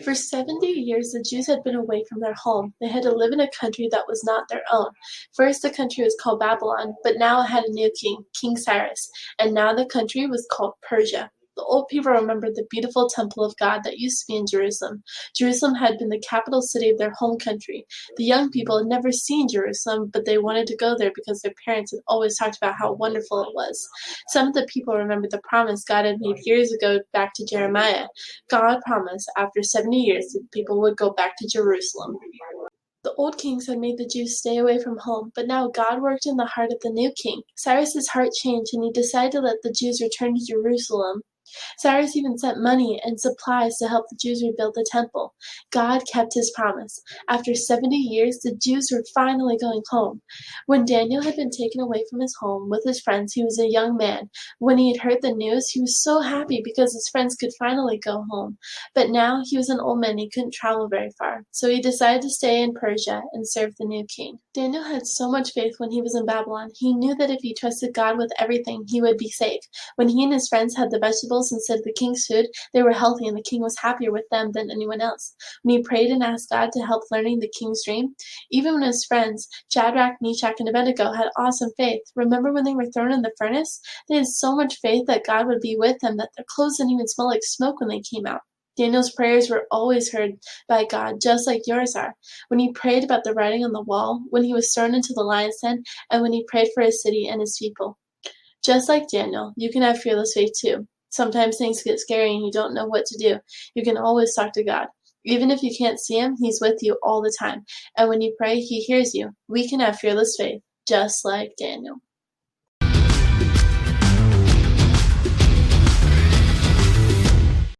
For 70 years, the Jews had been away from their home. They had to live in a country that was not their own. First, the country was called Babylon, but now it had a new king, King Cyrus, and now the country was called Persia. The old people remembered the beautiful temple of God that used to be in Jerusalem. Jerusalem had been the capital city of their home country. The young people had never seen Jerusalem, but they wanted to go there because their parents had always talked about how wonderful it was. Some of the people remembered the promise God had made years ago back to Jeremiah. God promised after 70 years that people would go back to Jerusalem. The old kings had made the Jews stay away from home, but now God worked in the heart of the new king. Cyrus's heart changed and he decided to let the Jews return to Jerusalem. Cyrus even sent money and supplies to help the Jews rebuild the temple. God kept his promise. After 70 years, the Jews were finally going home. When Daniel had been taken away from his home with his friends, he was a young man. When he had heard the news, he was so happy because his friends could finally go home. But now he was an old man, he couldn't travel very far. So he decided to stay in Persia and serve the new king. Daniel had so much faith when he was in Babylon. He knew that if he trusted God with everything, he would be safe. When he and his friends had the vegetables instead of the king's food, they were healthy and the king was happier with them than anyone else. When he prayed and asked God to help learning the king's dream, even when his friends, Shadrach, Meshach, and Abednego, had awesome faith. Remember when they were thrown in the furnace? They had so much faith that God would be with them that their clothes didn't even smell like smoke when they came out. Daniel's prayers were always heard by God, just like yours are. When he prayed about the writing on the wall, when he was thrown into the lion's den, and when he prayed for his city and his people. Just like Daniel, you can have fearless faith too. Sometimes things get scary and you don't know what to do. You can always talk to God. Even if you can't see him, he's with you all the time. And when you pray, he hears you. We can have fearless faith, just like Daniel.